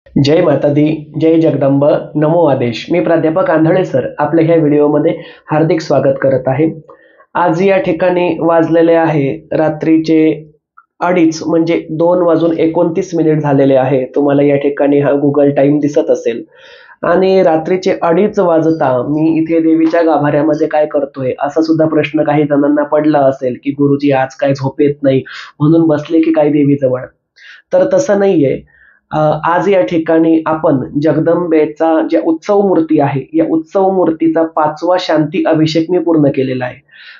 जय माता दी, जय जगदंब, नमो आदेश. मी प्राध्यापक आंधळे सर आपल्या ह्या व्हिडिओमध्ये हार्दिक स्वागत करत आहे. आज या ठिकाणी वाजलेले आहे रात्रीचे 2:30 म्हणजे 2:29 झालेले आहे. तुम्हाला या ठिकाणी हा गुगल टाइम दिसत असेल. आणि रात्रीचे 2:30 वाजता मी इथे देवीच्या गाभाऱ्यामध्ये काय करतोय असा सुद्धा प्रश्न काही जणांना पडला असेल की गुरुजी आज काय झोप येत नाही म्हणून बसले की काय देवीजवळ. तर तसं नाहीये. आज या ठिकाणी आपण जगदंबेचा ज्या उत्सव मूर्ती आहे, या उत्सव मूर्तीचा 5वा शांती अभिषेक मी पूर्ण केलेला आहे.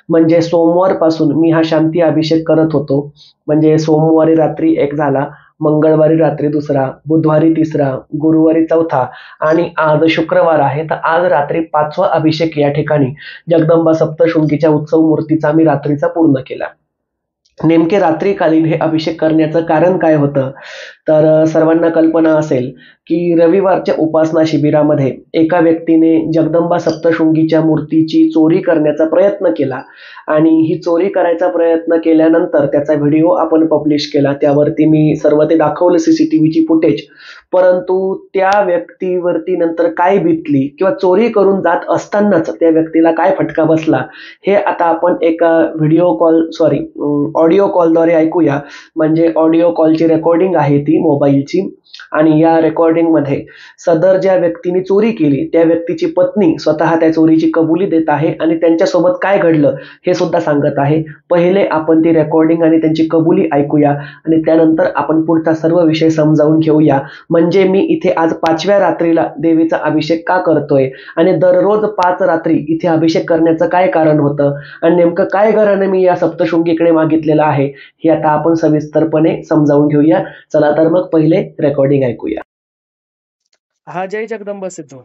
म्हणजे सोमवारपासून मी हा शांती अभिषेक करत होतो. म्हणजे सोमवारी रात्री 1 झाला, मंगळवारी रात्री 2रा, बुधवारी 3रा, गुरुवारी 4था आणि आज शुक्रवार आहे. तर आज रात्री 5वा अभिषेक या ठिकाणी जगदंबा सप्तशृंगीच्या उत्सव मूर्तीचा मी रात्रीचा पूर्ण केला. नेमके रात्रीकालीन हे अभिषेक करण्याचं कारण काय होतं? तर सर्वांना कल्पना असेल की रविवारच्या उपासना शिबिरामध्ये एका व्यक्तीने जगदंबा सप्तशृंगीच्या मूर्तीची चोरी करण्याचा प्रयत्न केला आणि ही चोरी करायचा प्रयत्न केल्यानंतर त्याचा व्हिडिओ आपण पब्लिश केला. त्यावरती मी सर्व ते दाखवलं सीसीटीव्हीची फुटेज. परंतु त्या व्यक्तीवरती नंतर काय बितली किंवा चोरी करून जात असतानाच त्या व्यक्तीला काय फटका बसला हे आता आपण एका ऑडिओ कॉलद्वारे ऐकूया. म्हणजे ऑडिओ कॉलची रेकॉर्डिंग आहे ती मोबाईलची आणि या रेकॉर्डिंगमध्ये सदर ज्या व्यक्तीने चोरी केली त्या व्यक्तीची पत्नी स्वतः त्या चोरीची कबुली देत आहे आणि त्यांच्यासोबत काय घडलं हे सुद्धा सांगत आहे. पहिले आपण ती रेकॉर्डिंग आणि त्यांची कबुली ऐकूया आणि त्यानंतर आपण पुढचा सर्व विषय समजावून घेऊया. म्हणजे मी इथे आज 5व्या रात्रीला देवीचा अभिषेक का करतोय आणि दररोज 5 रात्री इथे अभिषेक करण्याचं काय कारण होतं आणि नेमकं काय घराने मी या सप्तशृंगीकडे मागितलेलं आहे हे आता आपण सविस्तरपणे समजावून घेऊया. चला तर मग पहिले रेकॉर्डिंग ऐकूया. हा जय जगदंबा सिद्धू.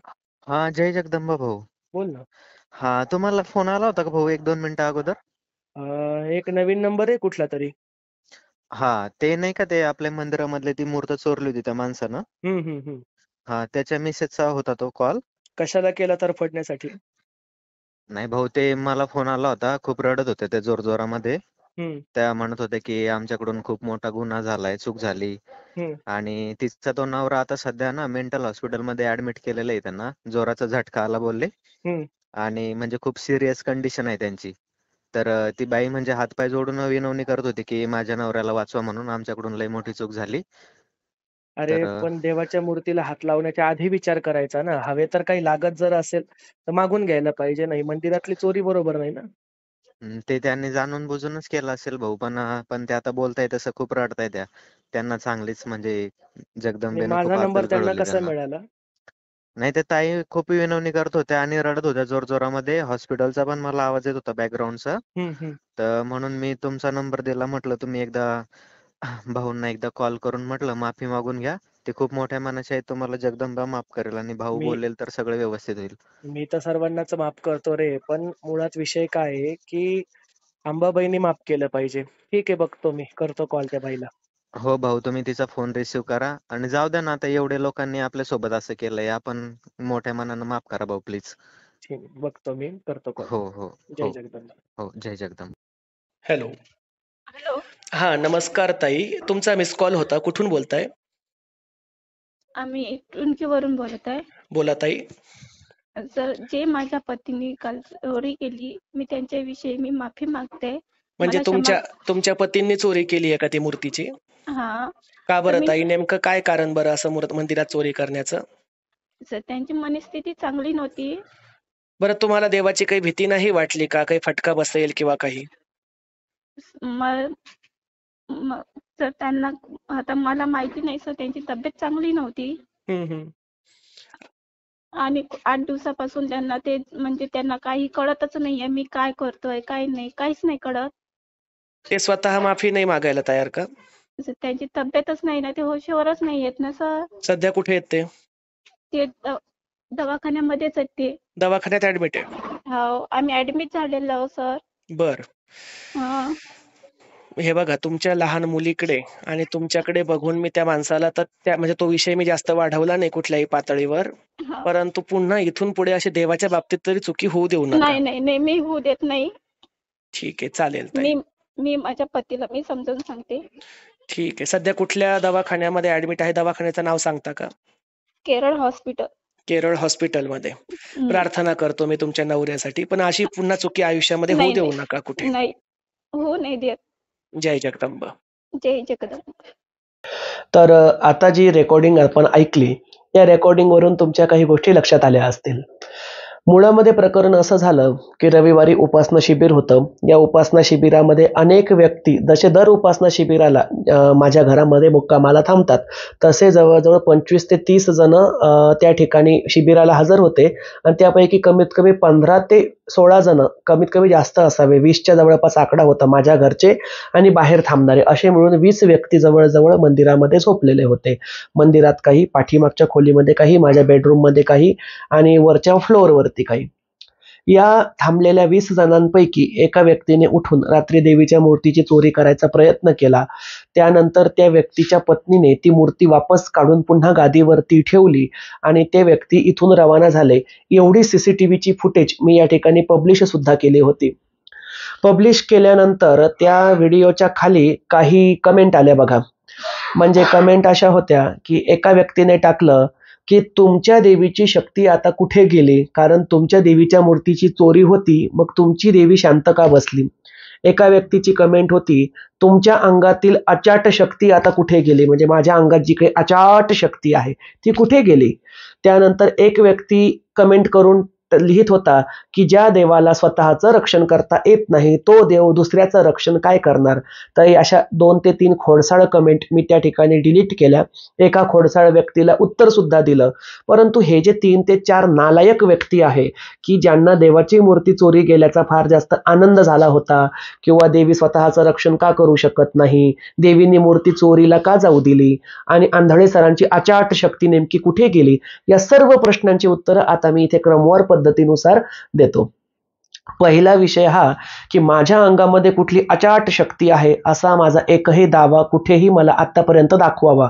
हा जय जगदंबा भाऊ. बोल ना. हा तुम्हाला फोन आला होता का भाऊ 1-2 मिनिटं अगोदर? एक नवीन नंबर आहे कुठला तरी. हा ते नाही का ते आपल्या मंदिरामधले ती मूर्त चोरली होती त्या माणसानं. हम्म. हा त्याच्या मिसेसचा होता तो कॉल. कशाला केला तर फटण्यासाठी? नाही भाऊ ते मला फोन आला होता, खूप रडत होते ते जोरजोरामध्ये. हम्म त्या म्हणत होते की आमच्याकडून खूप मोठा गुन्हा झालाय, चूक झाली. हम्म आणि तिचा तो नवरा आता सध्या ना मेंटल हॉस्पिटलमध्ये ऍडमिट केलेलं आहे त्यांना. जोराचा झटका आला बोलले. हम्म. आणि म्हणजे खूप सिरियस कंडिशन आहे त्यांची. तर ती बाई म्हणजे हातपाय जोडून विनवणी करत होती की माझ्या नवऱ्याला वाचवा म्हणून, आमच्याकडून लई मोठी चूक झाली. अरे तर पण देवाच्या मूर्तीला हात लावण्याच्या आधी विचार करायचा ना. हवे तर काही लागत जर असेल तर मागून घ्यायला पाहिजे. नाही मंदिरातली चोरी बरोबर नाही ना. ते त्यांनी जाणून बुजूनच केलं असेल भाऊ. पण ते आता बोलताय तसं खूप रडताय त्या. त्यांना चांगलीच म्हणजे आणि जगदंबेनं माझा खूप नंबर अद्दल त्यांना घडवली कसा त्यांना. मिळाला? नाही ते ताई खूप विनवणी करत होत्या आणि रडत होत्या जोरजोरामध्ये. हॉस्पिटलचा पण मला आवाज येत होता बॅकग्राऊंडचा. हम्म. तर म्हणून मी तुमचा नंबर दिला. म्हटलं तुम्ही एकदा भाऊंना एकदा कॉल करून म्हटलं माफी मागून घ्या. ते खूप मोठ्या मनाचे आहेत, तुम्हाला जगदंबा माफ करेल आणि भाऊ मी बोलेल तर सगळं व्यवस्थित होईल. मी तर सर्वांनाच माफ करतो रे. पण मुळात विषय काय आहे की अंबाबाईंनी माफ केलं पाहिजे. ठीक आहे, बघतो मी, करतो कॉल त्या बाईला. हो भाऊ, तुम्ही तिचा फोन रिसीव्ह करा आणि जाऊ द्या ना, आता एवढे लोकांनी आपल्या सोबत असं केलंय, आपण मोठ्या मनानं माफ करा भाऊ प्लीज. ठीक, बघतो मी, करतो कॉल. हो हो जय हो जगदंबा. हो. जय जगदंब. हॅलो. हॅलो. हा नमस्कार ताई, तुमचा मिस कॉल होता. कुठून बोलताय? आम्ही टुनकीवरून बोलत आहे. बोला ताई. सर, जे माझ्या पतीने काल चोरी केली, मी त्यांच्याविषयी मी माफी मागते. म्हणजे मला क्षमा. तुमच्या पतींनी चोरी केली आहे का ती मूर्तीची? हा. का तर बरं मी ताई, नेमकं काय कारण बरं असं मंदिरात चोरी करण्याचं? सर, त्यांची मनस्थिती चांगली नव्हती. बरं, तुम्हाला देवाची काही भीती नाही वाटली का? काही फटका बसेल किंवा काही? म- म- सर, त्यांना आता मला माहिती नाही सर, त्यांची तब्येत चांगली नव्हती हम्म. आणि 8 दिवसापासून त्यांना ते म्हणजे त्यांना काही कळतच नाहीये, मी काय करतोय काय नाही, काहीच नाही कळत. ते स्वतः माफी नाही मागायला तयार का? सर, त्यांची तब्येतच नाही ना, ते होशेवरच नाही येत ना सर. सध्या कुठे आहेत ते? ते दवाखान्यामध्येच आहेत ते. दवाखान्यात ऍडमिट आहे? हो, आम्ही ऍडमिट झालेलो आहोत सर. बर. हा. हे बघा, तुमच्या लहान मुलीकडे आणि तुमच्याकडे बघून मी त्या माणसाला तर त्या म्हणजे तो विषय मी जास्त वाढवला नाही कुठल्याही पातळीवर. हा. परंतु पुन्हा इथून पुढे अशी देवाच्या बाबतीत तरी चुकी होऊ देऊ नका. नाही, मी होऊ देत नाही. ठीक आहे, चालेल ताई. मी माझ्या पतीला मी समजावून सांगते. ठीक आहे. सध्या कुठल्या दवाखान्यामध्ये ऍडमिट आहे? दवाखान्याचं नाव सांगता का? केरळ हॉस्पिटल. केरळ हॉस्पिटलमध्ये. हम्म. प्रार्थना करतो मी तुमच्या नवऱ्यासाठी, पण अशी पुन्हा चुकी आयुष्यामध्ये होऊ नाही देऊ नाही नका कुठे. नाही हो नाही देत. जय जगदंब. जय जगदंब. तर आता जी रेकॉर्डिंग आपण ऐकली, या रेकॉर्डिंगवरून तुमच्या काही गोष्टी लक्षात आल्या असतील. मुळामध्ये प्रकरण असं झालं की रविवारी उपासना शिबिर होतं. या उपासना शिबिरामध्ये अनेक व्यक्ती जसे दर उपासना शिबिराला माझ्या घरामध्ये मुक्कामाला थांबतात, तसे जवळजवळ 25 ते 30 जण त्या ठिकाणी शिबिराला हजर होते आणि त्यापैकी कमीत कमी 15 ते 16 जण, कमीत कमी जास्त असावे, 20च्या जवळपास आकडा होता, माझ्या घरचे आणि बाहेर थांबणारे असे मिळून 20 व्यक्ती जवळजवळ मंदिरामध्ये झोपलेले होते. मंदिरात काही, पाठीमागच्या खोलीमध्ये काही, माझ्या बेडरूममध्ये काही आणि वरच्या फ्लोअरवरती काही. या थांबलेल्या 20 जणांपैकी एका व्यक्तीने उठून रात्री देवीच्या मूर्तीची चोरी करायचा प्रयत्न केला. त्यानंतर त्या व्यक्तीच्या पत्नीने ती मूर्ती वापस काढून पुन्हा गादीवरती ठेवली आणि ते व्यक्ती इथून रवाना झाले. एवढी CCTVची फुटेज मी या ठिकाणी पब्लिश सुद्धा केली होती. पब्लिश केल्यानंतर त्या व्हिडिओच्या खाली काही कमेंट आल्या बघा. म्हणजे कमेंट अशा होत्या की एका व्यक्तीने टाकलं की तुमच्या देवीची शक्ती आता कुठे गेली, कारण तुमच्या देवीच्या मूर्तीची चोरी होती, मग तुमची देवी शांत का बसली. एका व्यक्तीची कमेंट होती, तुमच्या अंगातील अचाट शक्ती आता कुठे गेली, म्हणजे माझ्या अंगात जी काही अचाट शक्ती आहे ती कुठे गेली. त्यानंतर एक व्यक्ती कमेंट करून लिहित होता की ज्या देवाला स्वतःचं रक्षण करता येत नाही तो देव दुसऱ्याचं रक्षण काय करणार. तर अशा 2 ते 3 खोडसाळ कमेंट मी त्या ठिकाणी डिलीट केल्या. एका खोडसाळ व्यक्तीला उत्तर सुद्धा दिलं. परंतु हे जे 3 ते 4 नालायक व्यक्ती आहे की ज्यांना देवाची मूर्ती चोरी गेल्याचा फार जास्त आनंद झाला होता, किंवा देवी स्वतःचं रक्षण का करू शकत नाही, देवीने मूर्ती चोरीला का जाऊ दिली आणि आंधळे सरांची अचाट शक्ती नेमकी कुठे गेली, या सर्व प्रश्नांची उत्तरं आता मी इथे क्रमवार पद्धतीनुसार देतो. पहिला विषय हा की माझ्या अंगामध्ये कुठली अचाट शक्ती आहे असा माझा एकही दावा कुठेही मला आतापर्यंत दाखवावा.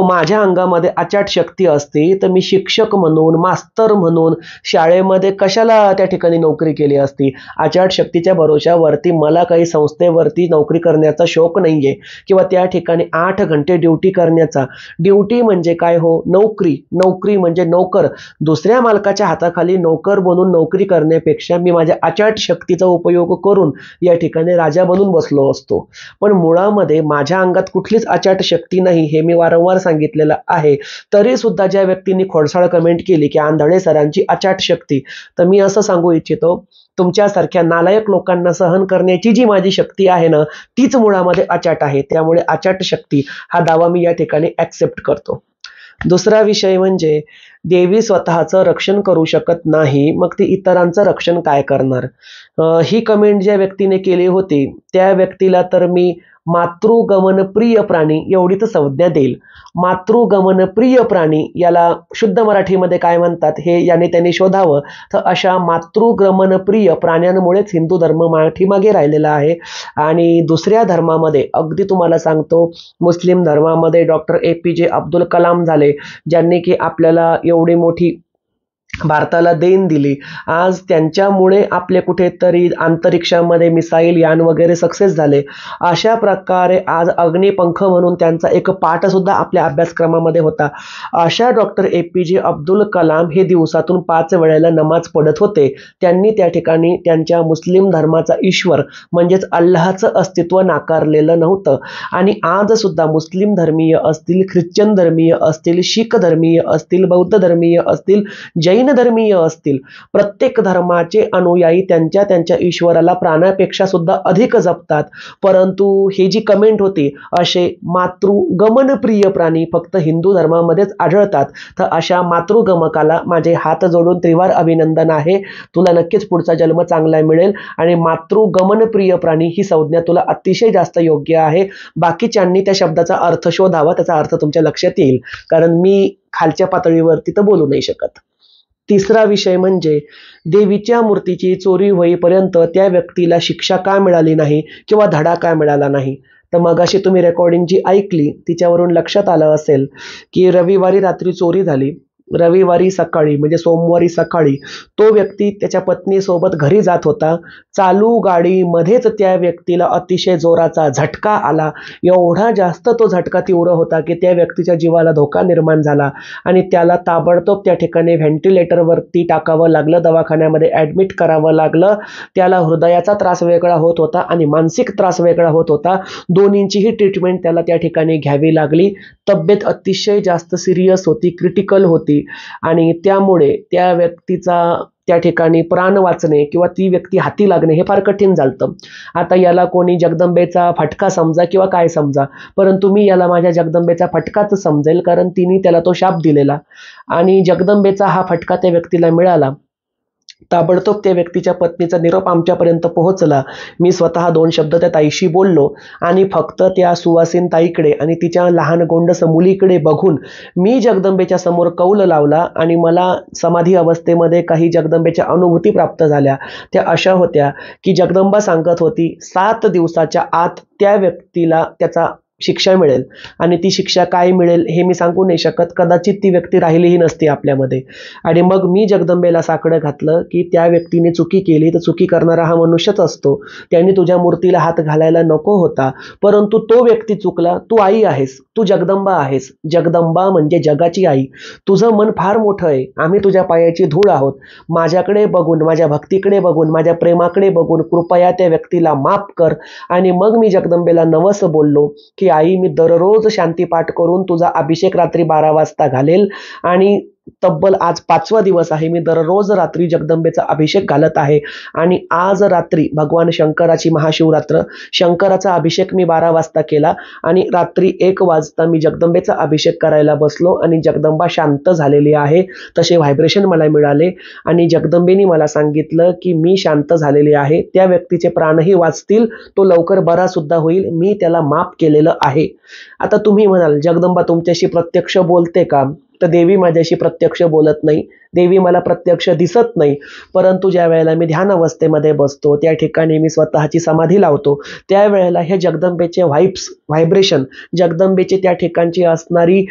माझ्या अंगामध्ये अचाट शक्ती असती तर मी शिक्षक म्हणून, मास्तर म्हणून शाळेमध्ये कशाला त्या ठिकाणी नोकरी केली असती. अचाट शक्तीच्या भरोशावरती मला काही संस्थेवरती नोकरी करण्याचा शौक नाहीये किंवा त्या ठिकाणी 8 घंटे ड्युटी करण्याचा. ड्युटी म्हणजे काय हो, नोकरी. नोकरी म्हणजे नोकर. दुसऱ्या मालकाच्या हाताखाली नोकर बनून नोकरी करण्यापेक्षा मी माझ्या अचाट शक्तीचा उपयोग करून या ठिकाणी राजा बनून बसलो असतो. पण मुळामध्ये माझ्या अंगात कुठलीच अचाट शक्ती नाही हे मी वारंवार सांगितलेलं आहे. तरी सुद्धा ज्या व्यक्तींनी खोडसाळ कमेंट केली की आंधळे सरांची अचाट शक्ती, तर मी असं सांगू इच्छितो, तुमच्यासारख्या नालायक लोकांना सहन करण्याची जी माझी शक्ती आहे ना, तीच मुळामध्ये अचाट आहे. त्यामुळे अचाट शक्ती हा दावा मी या ठिकाणी ऍक्सेप्ट करतो. दुसरा विषय म्हणजे देवी स्वतःचं रक्षण करू शकत नाही, मग ती इतरांचं रक्षण काय करणार. ही कमेंट ज्या व्यक्तीने केली होती त्या व्यक्तीला तर मी मातृगमन प्रिय प्राणी एवढीच संज्ञा देईल. मातृगमन प्रिय प्राणी याला शुद्ध मराठीमध्ये काय म्हणतात हे याने त्यांनी शोधावं. तर अशा मातृगमन प्रिय प्राण्यांमुळेच हिंदू धर्म पाठीमागे राहिलेला आहे. आणि दुसऱ्या धर्मामध्ये अगदी तुम्हाला सांगतो, मुस्लिम धर्मामध्ये डॉक्टर APJ अब्दुल कलाम झाले, ज्यांनी की आपल्याला एवढी मोठी भारताला देण दिली. आज त्यांच्यामुळे आपले कुठेतरी अंतरिक्षामध्ये मिसाईल यान वगैरे सक्सेस झाले. अशा प्रकारे आज अग्निपंख म्हणून त्यांचा एक पाठ सुद्धा आपल्या अभ्यासक्रमामध्ये होता. अशा डॉक्टर APJ अब्दुल कलाम हे दिवसातून 5 वेळेला नमाज पढत होते. त्यांनी त्या ठिकाणी त्यांच्या मुस्लिम धर्माचा ईश्वर म्हणजेच अल्लाहचं अस्तित्व नाकारलेलं नव्हतं. आणि आज सुद्धा मुस्लिम धर्मीय असतील, ख्रिश्चन धर्मीय असतील, शीख धर्मीय असतील, बौद्ध धर्मीय असतील, जैन धर्मीय असतील, प्रत्येक धर्माचे अनुयायी त्यांच्या त्यांच्या ईश्वराला प्राणापेक्षा सुद्धा अधिक जपतात. परंतु ही जी कमेंट होती, असे मातृगमन प्रिय प्राणी फक्त हिंदू धर्मामध्येच आढळतात. तर अशा मातृगमकाला माझे हात जोडून त्रिवार अभिनंदन आहे. तुला नक्कीच पुढचा जन्म चांगला मिळेल आणि मातृगमन प्रिय प्राणी ही संज्ञा तुला अतिशय जास्त योग्य आहे. बाकीच्यांनी त्या शब्दाचा अर्थ शोधावा, त्याचा अर्थ तुमच्या लक्षात येईल, कारण मी खालच्या पातळीवरती तर बोलू नाही शकत. तिसरा विषय म्हणजे देवीच्या मूर्तीची चोरी होईपर्यंत त्या व्यक्तीला शिक्षा का मिळाली नाही किंवा धडा का मिळाला नाही. तर मगाशी तुम्ही रेकॉर्डिंग जी ऐकली तिच्यावरून लक्षात आलं असेल की रविवारी रात्री चोरी झाली. रविवारी सकाळी म्हणजे सोमवारी सकाळी तो व्यक्ती त्याच्या पत्नीसोबत घरी जात होता. चालू गाडीमध्येच त्या व्यक्तीला अतिशय जोराचा झटका आला. एवढा जास्त तो झटका तीव्र होता की त्या व्यक्तीच्या जीवाला धोका निर्माण झाला आणि त्याला ताबडतोब त्या ठिकाणी व्हेंटिलेटरवरती टाकावं लागलं, दवाखान्यामध्ये ॲडमिट करावं लागलं. त्याला हृदयाचा त्रास वेगळा होत होता आणि मानसिक त्रास वेगळा होत होता. दोन्हींचीही ट्रीटमेंट त्याला त्या ठिकाणी घ्यावी लागली. तब्येत अतिशय जास्त सिरियस होती, क्रिटिकल होती आणि त्यामुळे त्या व्यक्तीचा त्या ठिकाणी प्राण वाचणे किंवा ती व्यक्ती हाती लागणे हे फार कठीण झालं. आता याला कोणी जगदंबेचा फटका समजा किंवा काय समजा, परंतु मी याला माझ्या जगदंबेचा फटकाच समजेल, कारण तिने त्याला तो शाप दिलेला आणि जगदंबेचा हा फटका त्या व्यक्तीला मिळाला. ताबडतोब त्या व्यक्तीच्या पत्नीचा निरोप आमच्यापर्यंत पोहोचला. मी स्वतः 2 शब्द त्या ताईशी बोललो आणि फक्त त्या सुवासीन ताईकडे आणि तिच्या लहान गोंडस मुलीकडे बघून मी जगदंबेच्या समोर कौल लावला आणि मला समाधी अवस्थेमध्ये काही जगदंबेच्या अनुभूती प्राप्त झाल्या. त्या अशा होत्या की जगदंबा सांगत होती 7 दिवसाच्या आत त्या व्यक्तीला त्याचा शिक्षा मिळेल आणि ती शिक्षा काय मिळेल हे मी सांगू नाही शकत. कदाचित ती व्यक्ती राहिलीही नसती आपल्यामध्ये. आणि मग मी जगदंबेला साकडं घातलं की त्या व्यक्तीने चुकी केली तर चुकी करणारा हा मनुष्यच असतो. त्याने तुझ्या मूर्तीला हात घालायला नको होता, परंतु तो व्यक्ती चुकला. तू आई आहेस, तू जगदंबा आहेस. जगदंबा म्हणजे जगाची आई. तुझं मन फार मोठं आहे. आम्ही तुझ्या पायाची धूळ आहोत. माझ्याकडे बघून, माझ्या भक्तीकडे बघून, माझ्या प्रेमाकडे बघून कृपया त्या व्यक्तीला माफ कर. आणि मग मी जगदंबेला नवस बोललो की आई, मी दररोज शांतीपाठ करून तुझा अभिषेक रात्री 12 वाजता घालेल आणि तब्बल आज 5वा दिवस आहे. मी दररोज रात्री जगदंबेचा अभिषेक घालत आहे आणि आज रात्री भगवान शंकराची महाशिवरात्र, शंकराचा अभिषेक मी 12 वाजता केला आणि रात्री 1 वाजता मी जगदंबेचा अभिषेक करायला बसलो आणि जगदंबा शांत झालेली आहे. तसे व्हायब्रेशन मला मिळाले आणि जगदंबेने मला सांगितलं की मी शांत झालेली आहे. त्या व्यक्तीचे प्राणही वाचतील, तो लवकर बरा सुद्धा होईल. मी त्याला माफ केलेलं आहे. आता तुम्ही म्हणाल जगदंबा तुमच्याशी प्रत्यक्ष बोलते का? तर देवी माझ्याशी प्रत्यक्ष बोलत नाही. देवी मला प्रत्यक्ष दिसत नाही, परंतु ज्या वेळेला मी ध्यान अवस्थेमध्ये बसतो, त्या ठिकाणी मी स्वतःची समाधी लावतो, त्यावेळेला हे जगदंबेचे व्हायब्रेशन, जगदंबेचे त्या ठिकाणची असणारी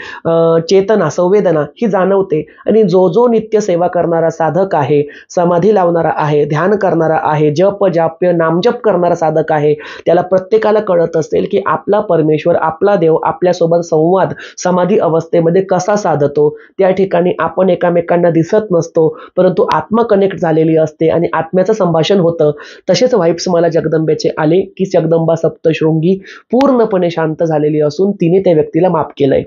चेतना, संवेदना ही जाणवते. आणि जो जो नित्य सेवा करणारा साधक आहे, समाधी लावणारा आहे, ध्यान करणारा आहे, जप जाप्य नामजप करणारा साधक आहे, त्याला प्रत्येकाला कळत असेल की आपला परमेश्वर, आपला देव आपल्यासोबत संवाद समाधी अवस्थेमध्ये कसा साधतो. त्या ठिकाणी आपण एकामेकांना दिसत नसतो, परंतु आत्मा कनेक्ट झालेली असते आणि आत्म्याचं संभाषण होतं. तसेच वाइब्स मला जगदंबेचे आले की जगदंबा सप्तशृंगी पूर्णपणे शांत झालेली असून तिने त्या व्यक्तीला माफ केलंय.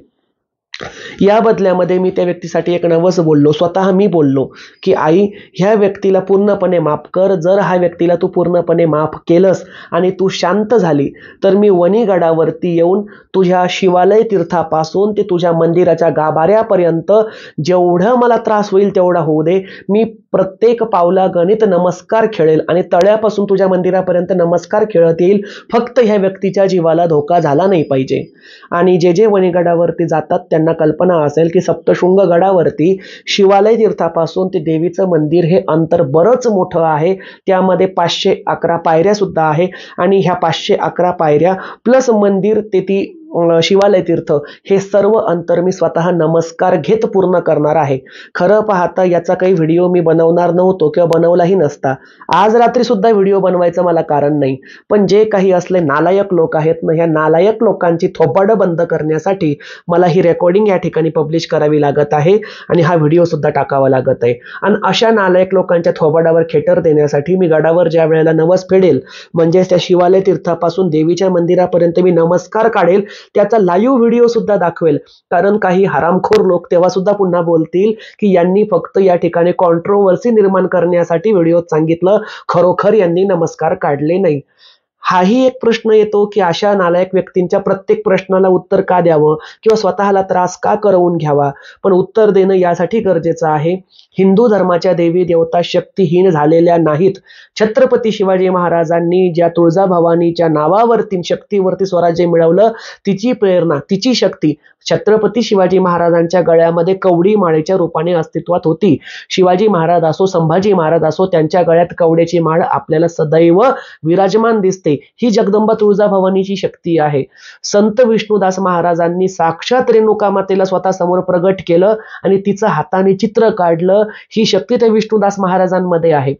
या बदल्यामध्ये मी त्या व्यक्तीसाठी एक नवस बोललो, स्वतः मी बोललो की आई, ह्या व्यक्तीला पूर्णपणे माफ कर. जर ह्या व्यक्तीला तू पूर्णपणे माफ केलंस आणि तू शांत झाली तर मी वणीगडावरती येऊन तुझ्या शिवालय तीर्थापासून ते तुझ्या मंदिराच्या गाभाऱ्यापर्यंत जेवढं मला त्रास होईल तेवढा होऊ दे. मी प्रत्येक पावला गणित नमस्कार खेळेल आणि तळ्यापासून तुझ्या मंदिरापर्यंत नमस्कार खेळत येईल. फक्त ह्या व्यक्तीच्या जीवाला धोका झाला नाही पाहिजे. आणि जे जे वणीगडावरती जातात त्यांना कल्पना असेल की सप्तशृंग गडावरती शिवालय तीर्थापासून ते देवीचं मंदिर हे अंतर बरंच मोठं आहे. त्यामध्ये 511 पायऱ्या सुद्धा आहे आणि ह्या 511 पायऱ्या प्लस मंदिर ते ती शिवालय तीर्थ हे सर्व अंतर मी स्वतः नमस्कार घेत पूर्ण करणार आहे. खरं पाहता याचा काही व्हिडिओ मी बनवणार नव्हतो किंवा बनवलाही नसता. आज रात्री सुद्धा व्हिडिओ बनवायचं मला कारण नाही, पण जे काही असले नालायक लोक आहेत ना, ह्या नालायक लोकांची थोबाडं बंद करण्यासाठी मला ही रेकॉर्डिंग या ठिकाणी पब्लिश करावी लागत आहे आणि हा व्हिडिओ सुद्धा टाकावा लागत आहे. आणि अशा नालायक लोकांच्या थोबाडावर खेटर देण्यासाठी मी गडावर ज्या वेळेला नवस फेडेल, म्हणजेच त्या शिवालय तीर्थापासून देवीच्या मंदिरापर्यंत मी नमस्कार काढेल, त्याचा लाईव्ह व्हिडिओ सुद्धा दाखवेल. कारण काही हरामखोर लोक तेव्हा सुद्धा पुन्हा बोलतील की यांनी फक्त या ठिकाणी कॉन्ट्रोवर्सी निर्माण करण्यासाठी व्हिडिओत सांगितलं, खरोखर यांनी नमस्कार काढले नाही. हाही एक प्रश्न येतो की अशा नालायक व्यक्तींच्या प्रत्येक प्रश्नाला उत्तर का द्यावं किंवा स्वतःला त्रास का करवून घ्यावा. पण उत्तर देणं यासाठी गरजेचं आहे, हिंदू धर्माच्या देवी देवता शक्तिहीन झालेल्या नाहीत. छत्रपती शिवाजी महाराजांनी ज्या तुळजाभवानीच्या नावावरती शक्तीवरती स्वराज्य मिळवलं, तिची प्रेरणा, तिची शक्ती छत्रपती शिवाजी महाराजांच्या गळ्यामध्ये कवडी माळेच्या रूपाने अस्तित्वात होती. शिवाजी महाराज असो, संभाजी महाराज असो, त्यांच्या गळ्यात कवड्याची माळ आपल्याला सदैव विराजमान दिसते. असते ही जगदंबा तुळजाभवानीची शक्ती आहे. संत विष्णुदास महाराजांनी साक्षात रेणुका मातेला स्वतः समोर प्रगट केलं आणि तिचं हाताने चित्र काढलं. ही शक्ती त्या विष्णुदास महाराजांमध्ये आहे.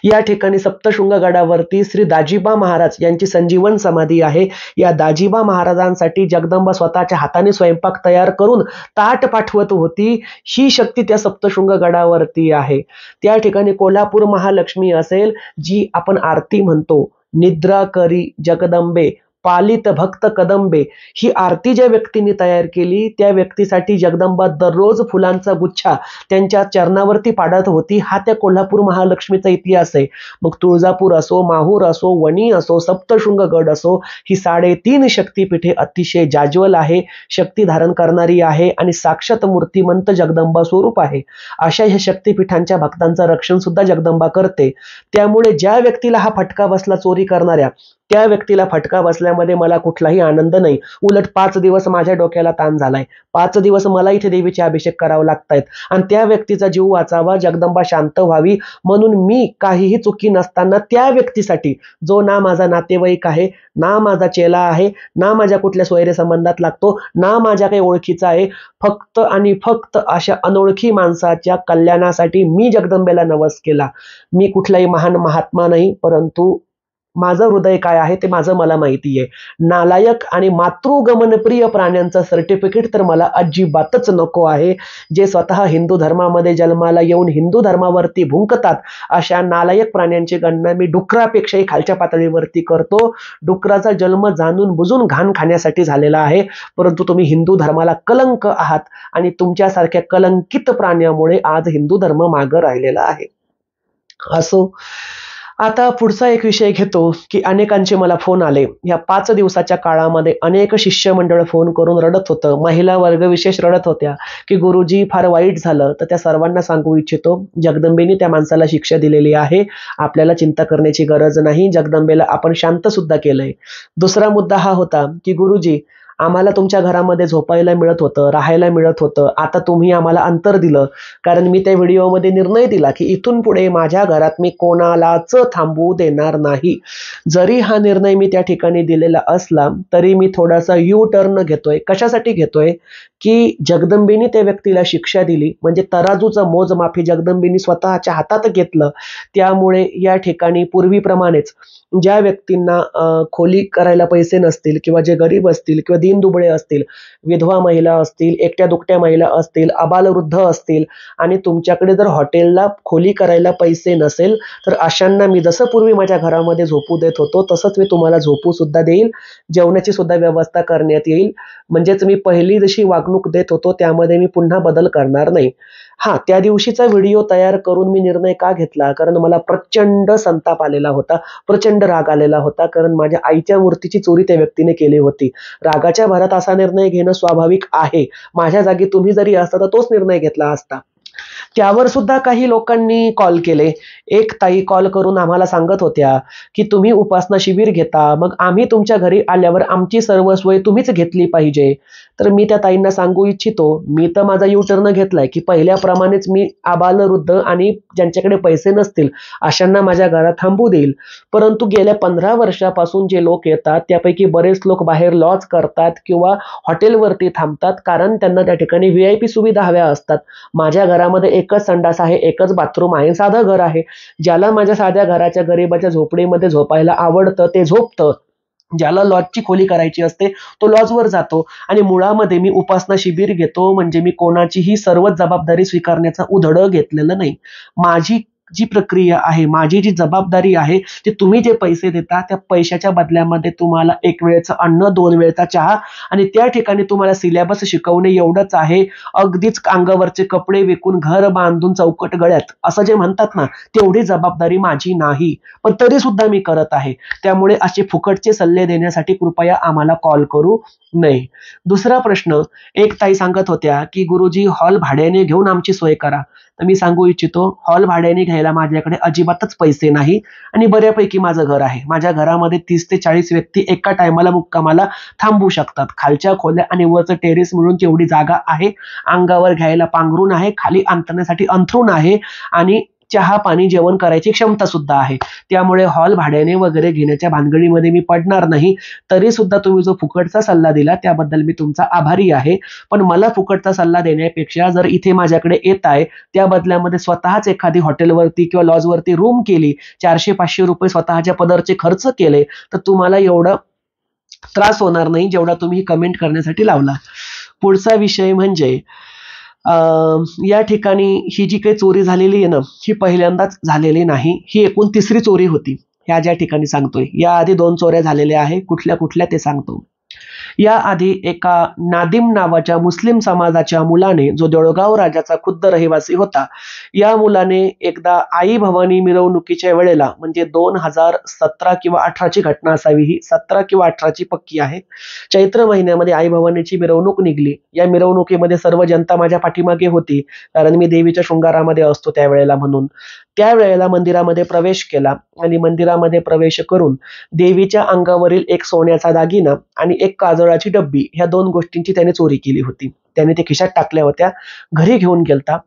या ठिकाणी सप्तशृंग गडावरती श्री दाजीबा महाराज यांची संजीवन समाधी आहे. या दाजीबा महाराजांसाठी जगदंबा स्वतःच्या हाताने स्वयंपाक तयार करून ताट पाठवत होती. ही शक्ती त्या सप्तशृंग गडावरती आहे. त्या ठिकाणी कोल्हापूर महालक्ष्मी असेल, जी आपण आरती म्हणतो, निद्रा करी जगदंबे पालित भक्त कदंबे, ही आरती ज्या व्यक्तीने तयार केली त्या व्यक्तीसाठी जगदंबा दररोज फुलांचा गुच्छा त्यांच्या चरणावरती पाडत होती. हा त्या कोल्हापूर महालक्ष्मीचा इतिहास आहे. मग तुळजापूर असो, माहूर असो, वणी असो, सप्तशृंग गड असो, ही 3.5 शक्तिपीठे अतिशय जाज्वल आहे, शक्ती धारण करणारी आहे आणि साक्षात मूर्तिमंत जगदंबा स्वरूप आहे. अशा ह्या शक्तिपीठांच्या भक्तांचं रक्षण सुद्धा जगदंबा करते. त्यामुळे ज्या व्यक्तीला हा फटका बसला चोरी करणाऱ्या, त्या व्यक्तीला फटका बसल्यामध्ये मला कुठलाही आनंद नाही. उलट 5 दिवस माझ्या डोक्याला ताण झालाय. 5 दिवस मला इथे देवीचे अभिषेक करावे लागतायत आणि त्या व्यक्तीचा जीव वाचावा, जगदंबा शांत व्हावी म्हणून मी काहीही चुकी नसताना त्या व्यक्तीसाठी, जो ना माझा नातेवाईक आहे, ना माझा चेला आहे, ना माझ्या कुठल्या सोयरे संबंधात लागतो, ना माझ्या काही ओळखीचा आहे, फक्त आणि फक्त अशा अनोळखी माणसाच्या कल्याणासाठी मी जगदंबेला नवस केला. मी कुठलाही महान महात्मा नाही, परंतु माझं हृदय काय आहे ते माझं मला माहिती आहे. नालायक आणि मातृगमनप्रिय प्राण्यांचं सर्टिफिकेट तर मला अजिबातच नको आहे. जे स्वतः हिंदू धर्मामध्ये जन्माला येऊन हिंदू धर्मावरती भुंकतात, अशा नालायक प्राण्यांची गणना मी डुकरापेक्षाही खालच्या पातळीवरती करतो. डुकराचा जन्म जाणून बुजून घाण खाण्यासाठी झालेला आहे, परंतु तुम्ही हिंदू धर्माला कलंक आहात आणि तुमच्यासारख्या कलंकित प्राण्यामुळे आज हिंदू धर्म मागं राहिलेला आहे. असो, आता पुढचा एक विषय घेतो की अनेकांचे मला फोन आले. या 5 दिवसाच्या काळामध्ये अनेक शिष्यमंडळ फोन करून रडत होतं. महिला वर्ग विशेष रडत होत्या की गुरुजी फार वाईट झालं. तर त्या सर्वांना सांगू इच्छितो, जगदंबेने त्या माणसाला शिक्षा दिलेली आहे. आपल्याला चिंता करण्याची गरज नाही. जगदंबेला आपण शांत सुद्धा केलंय. दुसरा मुद्दा हा होता की गुरुजी, आम्हाला तुमच्या घरामध्ये झोपायला मिळत होतं, राहायला मिळत होतं, आता तुम्ही आम्हाला अंतर दिलं. कारण मी त्या व्हिडिओमध्ये निर्णय दिला की इथून पुढे माझ्या घरात मी कोणालाच थांबवू देणार नाही. जरी हा निर्णय मी त्या ठिकाणी दिलेला असला तरी मी थोडासा यू टर्न घेतोय. कशासाठी घेतोय की जगदंबेने त्या व्यक्तीला शिक्षा दिली, म्हणजे तराजूचं मोजमाफी जगदंबेने स्वतःच्या हातात घेतलं. त्यामुळे या ठिकाणी पूर्वीप्रमाणेच ज्या व्यक्तींना खोली करायला पैसे नसतील किंवा जे गरीब असतील किंवा दीनदुबळे असतील, विधवा महिला असतील, एकट्या दुकट्या महिला असतील, अबालवृद्ध असतील आणि तुमच्याकडे जर हॉटेलला खोली करायला पैसे नसेल, तर अशांना मी जसं पूर्वी माझ्या घरामध्ये झोपू देत होतो तसंच मी तुम्हाला झोपू सुद्धा देईल. जेवणाची सुद्धा व्यवस्था करण्यात येईल. म्हणजेच मी पहिली जशी वागणूक देत होतो त्यामध्ये मी पुन्हा बदल करणार नाही. हा, त्या दिवशीचा व्हिडिओ तयार करून मी निर्णय का घेतला, कारण मला प्रचंड संताप आलेला होता, प्रचंड राग आलेला होता. कारण माझ्या आईच्या मूर्तीची चोरी त्या व्यक्तीने केली होती. रागाच्या भरात असा निर्णय घेणं स्वाभाविक आहे. माझ्या जागी तुम्ही जरी असता तर तोच निर्णय घेतला असता. त्यावर सुद्धा काही लोकांनी कॉल केले. एक ताई कॉल करून आम्हाला सांगत होत्या की तुम्ही उपासना शिबिर घेता, मग आम्ही तुमच्या घरी आल्यावर आमची सर्व सोय तुम्हीच घेतली पाहिजे. तर मी त्या ताईंना सांगू इच्छितो, मी तर माझा यू टर्न घेतलाय की पहिल्याप्रमाणेच मी आबालवृद्ध आणि ज्यांच्याकडे पैसे नसतील अशांना माझ्या घरात थांबू देईल. परंतु गेल्या 15 वर्षापासून जे लोक येतात त्यापैकी बरेच लोक बाहेर लॉज करतात किंवा हॉटेलवरती थांबतात, कारण त्यांना त्या ठिकाणी VIP सुविधा हव्या असतात. माझ्या घरामध्ये एकच संडास आहे, एकच बाथरूम आहे, साधं घर आहे. ज्याला माझ्या साध्या घराच्या गरीबाच्या झोपडीमध्ये झोपायला आवडतं ते झोपतं. ज्याला लॉजची खोली करायची असते तो लॉजवर जातो. आणि मुळामध्ये मी उपासना शिबिर घेतो म्हणजे मी कोणाचीही सर्वच जबाबदारी स्वीकारण्याचा उधड घेतलेलं नाही. माझी जी प्रक्रिया आहे, माझी जी जबाबदारी आहे, ते तुम्ही जे पैसे देता त्या पैशाच्या बदल्यामध्ये तुम्हाला 1 वेळेचं अन्न, 2 वेळचा चहा आणि त्या ठिकाणी तुम्हाला सिलेबस शिकवणे एवढंच आहे. अगदीच अंगावरचे कपडे विकून घर बांधून चौकट गळ्यात असं जे म्हणतात ना, तेवढी जबाबदारी माझी नाही. पण तरी सुद्धा मी करत आहे. त्यामुळे असे फुकटचे सल्ले देण्यासाठी कृपया आम्हाला कॉल करू नये. दुसरा प्रश्न, एक ताई सांगत होत्या की गुरुजी हॉल भाड्याने घेऊन आमची सोय करा. तर मी सांगू इच्छितो, हॉल भाड्याने घ्यायला माझ्याकडे अजिबातच पैसे नाही आणि बऱ्यापैकी माझं घर आहे. माझ्या घरामध्ये 30 ते 40 व्यक्ती एका टायमाला मुक्कामाला थांबू शकतात. खालच्या खोल्या आणि वरचं टेरेस मिळून तेवढी जागा आहे. अंगावर घ्यायला पांघरून आहे, खाली अंतरण्यासाठी अंथरूण आहे आणि चहा पाणी जेवण करायची क्षमता सुद्धा आहे. त्यामुळे हॉल भाड्याने वगैरे घेण्याच्या भानगडीमध्ये मी पडणार नाही. तरी सुद्धा तुम्ही जो फुकटचा सल्ला दिला त्याबद्दल मी तुमचा आभारी आहे. पण मला फुकटचा सल्ला देण्यापेक्षा जर इथे माझ्याकडे येताय त्या बदल्यामध्ये स्वतःच एखादी हॉटेलवरती किंवा लॉजवरती रूम केली, 400-500 रुपये स्वतःच्या पदरचे खर्च केले, तर तुम्हाला एवढा त्रास होणार नाही जेवढा तुम्ही कमेंट करण्यासाठी लावला. पुढचा विषय म्हणजे या ठिकाणी ही जी काही चोरी झालेली आहे ना, ही पहिल्यांदाच झालेली नाही. ही एकूण तिसरी चोरी होती ह्या ज्या ठिकाणी सांगतोय. या आधी 2 चोऱ्या झालेल्या आहे. कुठल्या कुठल्या ते सांगतो. या आधी एका नादिम नावाच्या मुस्लिम समाजाच्या मुलाने, जो देऊळगाव राजाचा खुद्द रहिवासी होता, या मुलाने एकदा आई भवानी मिरवणुकीच्या वेळेला, म्हणजे 2017 किंवा 18ची घटना असावी, ही 17 किंवा 18ची पक्की आहे, चैत्र महिन्यामध्ये आई भवानीची मिरवणूक निघली. या मिरवणुकीमध्ये सर्व जनता माझ्या पाठीमागे होती, कारण मी देवीच्या शृंगारामध्ये असतो त्यावेळेला. म्हणून त्यावेळेला मंदिरामध्ये प्रवेश केला आणि मंदिरामध्ये प्रवेश करून देवीच्या अंगावरील एक सोन्याचा दागिना आणि एक काजळाची डब्बी, ह्या 2 गोष्टींची त्याने चोरी केली होती. त्याने ते खिशात टाकल्या होत्या, घरी घेऊन गेलता.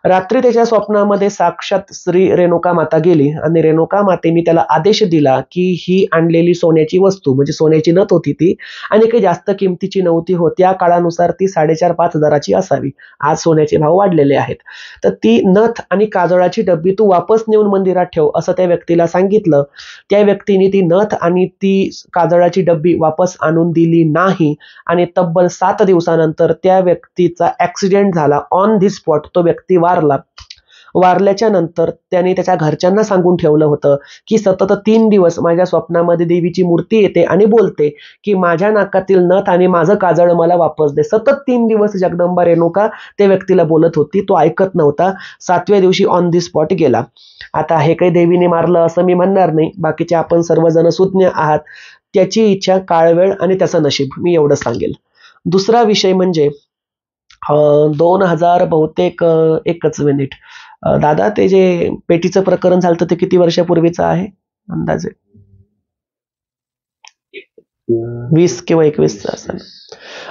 रात्री त्याच्या स्वप्नामध्ये साक्षात श्री रेणुका माता गेली आणि रेणुका मातेने त्याला आदेश दिला की ही आणलेली सोन्याची वस्तू, म्हणजे सोन्याची नथ होती ती, आणि काही जास्त किमतीची नव्हती हो, त्या काळानुसार ती 4,500-5 हजाराची असावी. आज सोन्याचे भाव वाढलेले आहेत. तर ती नथ आणि काजळाची डब्बी तू वापस नेऊन मंदिरात ठेव असं त्या व्यक्तीला सांगितलं. त्या व्यक्तीने ती नथ आणि ती काजळाची डब्बी वापस आणून दिली नाही आणि तब्बल 7 दिवसानंतर त्या व्यक्तीचा ऍक्सिडेंट झाला. ऑन दी स्पॉट तो व्यक्ती वारला. वारल्याच्या नंतर त्याने त्याच्या घरच्यांना सांगून ठेवलं होतं की सतत 3 दिवस माझ्या स्वप्नामध्ये देवीची मूर्ती येते आणि बोलते की माझ्या नाकातील नथ आणि माझं काजळ मला वापस दे. सतत 3 दिवस जगदंबा रेणुका त्या व्यक्तीला बोलत होती. तो ऐकत नव्हता. 7व्या दिवशी ऑन दी स्पॉट गेला. आता हे काही देवीने मारलं असं मी म्हणणार नाही. बाकीचे आपण सर्वजण सुज्ञ आहात. त्याची इच्छा, काळवेळ आणि त्याचं नशीब, मी एवढं सांगेल. दुसरा विषय म्हणजे 2000 बहुतेक, एकच मिनिट दादा, ते जे पेटीचं प्रकरण झालं ते किती वर्षापूर्वीचं आहे अंदाजे? 20 किंवा 21 असेल.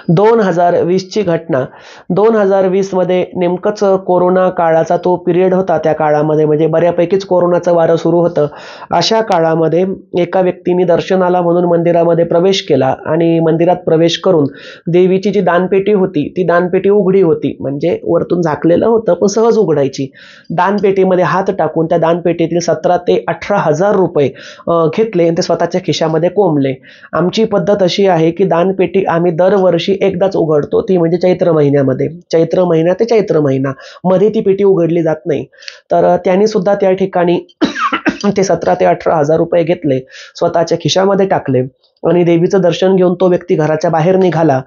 2020ची घटना. 2020 मध्ये नेमकंच कोरोना काळाचा तो पिरियड होता. त्या काळामध्ये म्हणजे बऱ्यापैकीच कोरोनाचं वारं सुरू होतं. अशा काळामध्ये एका व्यक्तीने दर्शनाला म्हणून मंदिरामध्ये प्रवेश केला आणि मंदिरात प्रवेश करून देवीची जी दानपेटी होती ती दानपेटी उघडी होती, म्हणजे वरतून झाकलेलं होतं पण सहज उघडायची. दानपेटीमध्ये हात टाकून त्या दानपेटीतील 17,000 ते 18,000 रुपये घेतले आणि ते स्वतःच्या खिशामध्ये कोंबले. आमची पद्धत अशी आहे की दानपेटी आम्ही दरवर्षी एकदाच उघडतो, ती म्हणजे चैत्र महिन्यामध्ये. चैत्र महिना ते चैत्र महिना मध्ये ती पेटी उघडली जात नाही. तर त्यांनी सुद्धा त्या ठिकाणी ते 17,000 ते 18,000 रुपये घेतले, स्वतःच्या खिशामध्ये टाकले आणि देवीचं दर्शन घेऊन तो व्यक्ती घराच्या बाहेर निघाला.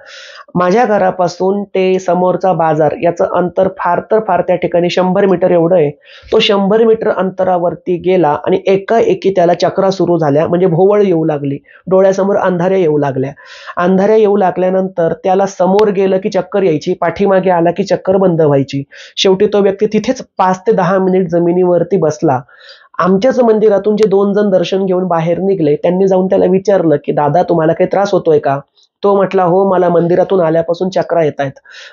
माझ्या घरापासून ते समोरचा बाजार याचं अंतर फार तर फार त्या ठिकाणी 100 मीटर एवढं आहे. तो 100 मीटर अंतरावरती गेला आणि एकाएकी त्याला चक्रा सुरू झाल्या, म्हणजे भोवळ येऊ लागली, डोळ्यासमोर अंधाऱ्या येऊ लागल्या. अंधाऱ्या येऊ लागल्यानंतर त्याला समोर गेलं की चक्कर यायची, पाठीमागे आला की चक्कर बंद व्हायची. शेवटी तो व्यक्ती तिथेच 5 ते 10 मिनिट जमिनीवरती बसला. आमच्याच मंदिरातून जे 2 जण दर्शन घेऊन बाहेर निघले त्यांनी जाऊन त्याला विचारलं की दादा तुम्हाला काही त्रास होतोय का? तो म्हटला हो, मला मंदिरातून आल्यापासून चक्रा येत आहेत.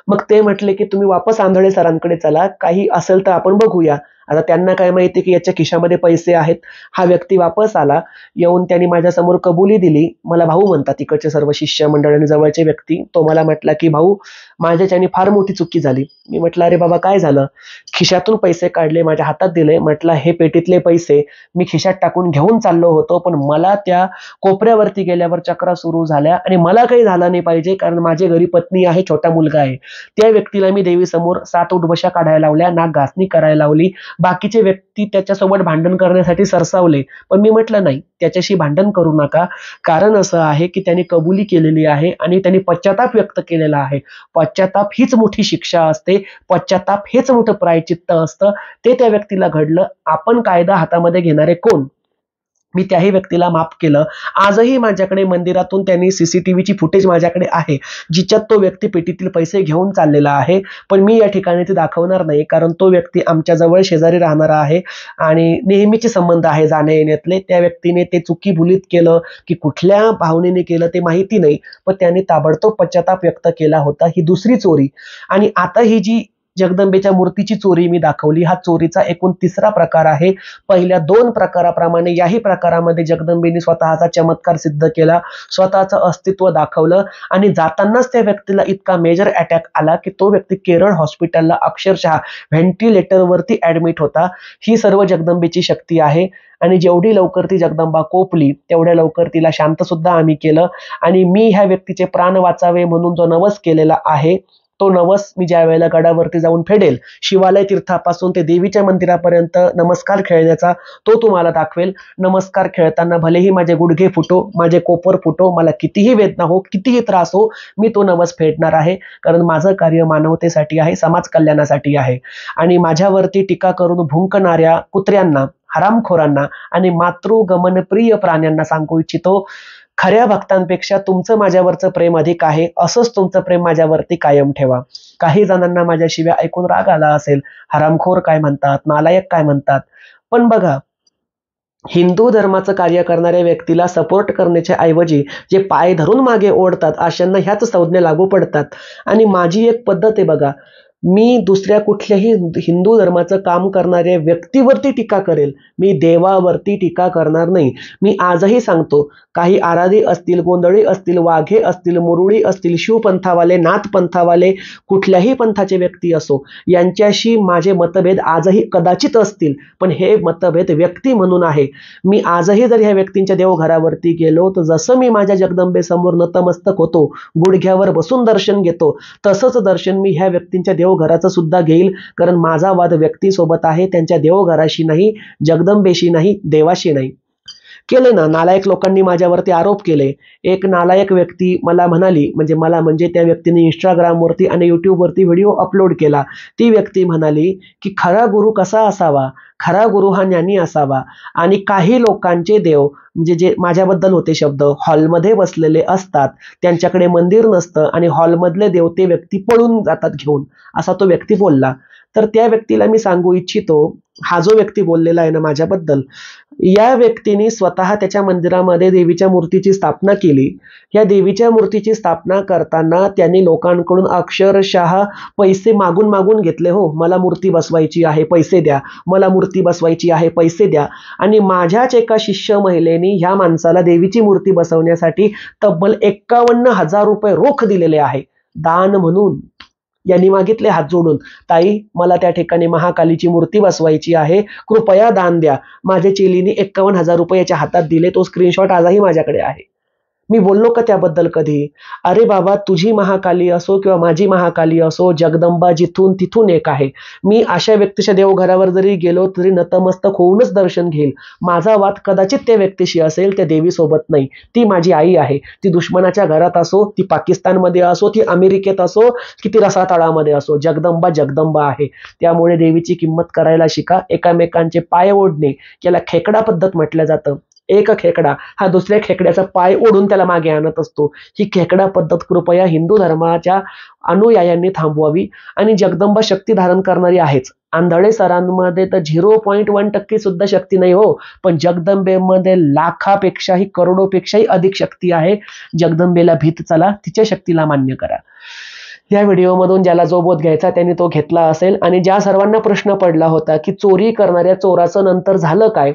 मग ते म्हटले की तुम्ही वापस आंधळे सरांकडे चला, काही असेल तर आपण बघूया. आता त्यांना काय माहिती की याच्या खिशामध्ये पैसे आहेत. हा व्यक्ती वापस आला. येऊन त्यांनी माझ्यासमोर कबुली दिली. मला भाऊ म्हणतात तिकडचे सर्व शिष्य मंडळ आणि जवळचे व्यक्ती. तो मला म्हटला की भाऊ, माझ्याच्याने फार मोठी चुकी झाली. मी म्हटलं अरे बाबा काय झालं? खिशातून पैसे काढले, माझ्या हातात दिले. म्हटलं हे पेटीतले पैसे मी खिशात टाकून घेऊन चाललो होतो, पण मला त्या कोपऱ्यावरती गेल्यावर चक्रा सुरू झाल्या आणि मला काही झालं नाही पाहिजे, कारण माझ्या घरी पत्नी आहे, छोटा मुलगा आहे. त्या व्यक्तीला मी देवीसमोर 7 उठबशा काढायला लावल्या, नाक घासणी करायला लावली. बाकीचे व्यक्ती त्याच्यासोबत भांडण करण्यासाठी सरसावले, पण मी म्हटलं नाही, त्याच्याशी भांडण करू नका. कारण असं आहे की त्याने कबुली केलेली आहे आणि त्यांनी पश्चाताप व्यक्त केलेला आहे. पश्चाताप हीच मोठी शिक्षा असते. पश्चाताप हेच मोठं प्रायचित्त असतं. ते त्या व्यक्तीला घडलं. आपण कायदा हातामध्ये घेणारे कोण? मी त्याही व्यक्तीला माफ केलं. आजही माझ्याकडे मंदिरातून त्यांनी सीसीटीव्हीची फुटेज माझ्याकडे आहे, जिच्यात तो व्यक्ती पेटीतील पैसे घेऊन चाललेला आहे. पण मी या ठिकाणी ते दाखवणार नाही, कारण तो व्यक्ती आमच्या जवळ शेजारी राहणारा आहे आणि नेहमीचे संबंध आहे जाण्या येण्यातले. त्या व्यक्तीने ते चुकी भुलीत केलं की कुठल्या भावनेने केलं ते माहिती नाही, पण त्याने ताबडतोब पश्चाताप व्यक्त केला होता. ही दुसरी चोरी. आणि आता ही जी जगदंबेच्या मूर्तीची चोरी मी दाखवली. हा चोरीचा एकूण 3रा प्रकार आहे. पहिल्या 2 प्रकाराप्रमाणे याही प्रकारामध्ये जगदंबेने स्वतःचा चमत्कार सिद्ध केला, स्वतःचं अस्तित्व दाखवलं आणि जातानाच त्या व्यक्तीला इतका मेजर अटॅक आला की तो व्यक्ती केरळ हॉस्पिटलला अक्षरशः व्हेंटिलेटरवरती ऍडमिट होता. ही सर्व जगदंबेची शक्ती आहे आणि जेवढी लवकर ती जगदंबा कोपली तेवढ्या लवकर तिला शांत सुद्धा आम्ही केलं. आणि मी ह्या व्यक्तीचे प्राण वाचावे म्हणून जो नवस केलेला आहे तो नवस मी ज्या वेळेला गडावरती जाऊन फेडेल, शिवालय तीर्थापासून ते देवीच्या मंदिरापर्यंत नमस्कार खेळण्याचा तो तुम्हाला दाखवेल. नमस्कार खेळताना भलेही माझे गुडघे फुटो, माझे कोपर फुटो, मला कितीही वेदना हो, कितीही त्रास हो, मी तो नवस फेडणार आहे. कारण माझं कार्य मानवतेसाठी आहे, समाज कल्याणासाठी आहे. आणि माझ्यावरती टीका करून भुंकणाऱ्या कुत्र्यांना, हरामखोरांना आणि मातृगमनप्रिय प्राण्यांना सांगू इच्छितो, खऱ्या भक्तांपेक्षा तुमचं माझ्यावरचं प्रेम अधिक आहे. असंच तुमचं प्रेम माझ्यावरती कायम ठेवा. काही जणांना माझ्या शिव्या ऐकून राग आला असेल, हरामखोर काय म्हणतात, नालायक काय म्हणतात, पण बघा, हिंदू धर्माचं कार्य करणाऱ्या व्यक्तीला सपोर्ट करण्याच्या ऐवजी जे पाय धरून मागे ओढतात अशांना ह्याच संज्ञा लागू पडतात. आणि माझी एक पद्धत आहे बघा, मी दुसऱ्या कुठल्याही हिंदू धर्माचं काम करणाऱ्या व्यक्तीवरती टीका करेल, मी देवावरती टीका करणार नाही. मी आजही सांगतो, काही आराधी असतील, गोंधळी असतील, वाघे असतील, मुरुळी असतील, शिवपंथावाले, नाथपंथावाले, कुठल्याही पंथाचे व्यक्ती असो, यांच्याशी माझे मतभेद आजही कदाचित असतील, पण हे मतभेद व्यक्ती म्हणून आहे. मी आजही जर ह्या व्यक्तींच्या देवघरावरती गेलो तर जसं मी माझ्या जगदंबेसमोर नतमस्तक होतो, गुडघ्यावर बसून दर्शन घेतो, तसंच दर्शन मी ह्या व्यक्तींच्या देवघराचं सुद्धा घेईल. कारण माझा वाद व्यक्तीसोबत आहे, त्यांच्या देवघराशी नाही, जगदंबेशी नाही, देवाशी नाही. केले ना, नालायक लोकांनी माझ्यावरती आरोप केले. एक नालायक व्यक्ती मला म्हणाली, म्हणजे त्या व्यक्तीने इंस्टाग्रामवरती आणि युट्यूबवरती व्हिडिओ अपलोड केला. ती व्यक्ती म्हणाली की खरा गुरु कसा असावा, खरा गुरु हा ज्ञानी असावा. आणि काही लोकांचे देव, म्हणजे जे माझ्याबद्दल होते शब्द, हॉलमध्ये बसलेले असतात, त्यांच्याकडे मंदिर नसतं आणि हॉलमधले देव ते व्यक्ती पळून जातात घेऊन, असा तो व्यक्ती बोलला. तर त्या व्यक्तीला मी सांगू इच्छितो, हा जो व्यक्ती बोललेला आहे ना माझ्याबद्दल, या व्यक्तीने स्वतः त्याच्या मंदिरामध्ये देवीच्या मूर्तीची स्थापना केली. या देवीच्या मूर्तीची स्थापना करताना त्यांनी लोकांकडून अक्षरशः पैसे मागून मागून घेतले. हो, मला मूर्ती बसवायची आहे, पैसे द्या, मला मूर्ती बसवायची आहे, पैसे द्या. आणि माझ्याच एका शिष्य महिलेने ह्या माणसाला देवीची मूर्ती बसवण्यासाठी तब्बल 51,000 रुपये रोख दिलेले आहे, दान म्हणून. यांनी मागितले हात जोडून, ताई मला त्या ठिकाणी महाकालीची मूर्ती बसवायची आहे, कृपया दान द्या. माझ्या चेलीने 51,000 रुपये याच्या हातात दिले. तो स्क्रीनशॉट आजही माझ्याकडे आहे. मी बोललो का त्याबद्दल कधी? अरे बाबा, तुझी महाकाली असो किंवा माझी महाकाली असो, जगदंबा जिथून तिथून एक आहे. मी अशा व्यक्तीच्या देवघरावर जरी गेलो तरी नतमस्तक होऊनच दर्शन घेईल. माझा वाद कदाचित त्या व्यक्तीशी असेल, त्या देवीसोबत नाही. ती माझी आई आहे. ती दुश्मनाच्या घरात असो, ती पाकिस्तानमध्ये असो, ती अमेरिकेत असो, की ती रसातळामध्ये असो, जगदंबा जगदंबा आहे. त्यामुळे देवीची किंमत करायला शिका. एकामेकांचे पाय ओढणे याला खेकडा पद्धत म्हटलं जातं. एक खेकडा हा दुसऱ्या खेकड्याचा पाय ओढून त्याला मागे आणत असतो. ही खेकडा पद्धत कृपया हिंदू धर्माच्या अनुयायांनी थांबवावी. आणि जगदंबा शक्ती धारण करणारी आहेच. आंधळे सरांमध्ये तर 0.1% सुद्धा शक्ती नाही हो, पण जगदंबेमध्ये लाखापेक्षाही करोडोपेक्षाही अधिक शक्ती आहे. जगदंबेला भीत चला, तिच्या शक्तीला मान्य करा. या व्हिडिओमधून ज्याला जो बोध घ्यायचा त्यांनी तो घेतला असेल. आणि ज्या सर्वांना प्रश्न पडला होता की चोरी करणाऱ्या चोराचं नंतर झालं काय,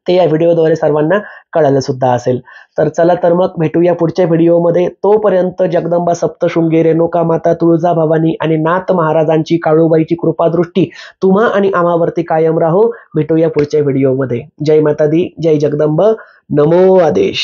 ते या व्हिडिओद्वारे सर्वांना कळालं सुद्धा असेल. तर चला तर मग भेटूया पुढच्या व्हिडिओमध्ये. तोपर्यंत जगदंबा सप्तशृंगी, रेणुका माता, तुळजाभवानी आणि नाथ महाराजांची, काळूबाईची कृपादृष्टी तुम्हा आणि आम्हावरती कायम राहो. भेटूया पुढच्या व्हिडिओमध्ये. जय माता दी, जय जगदंबा, नमो आदेश.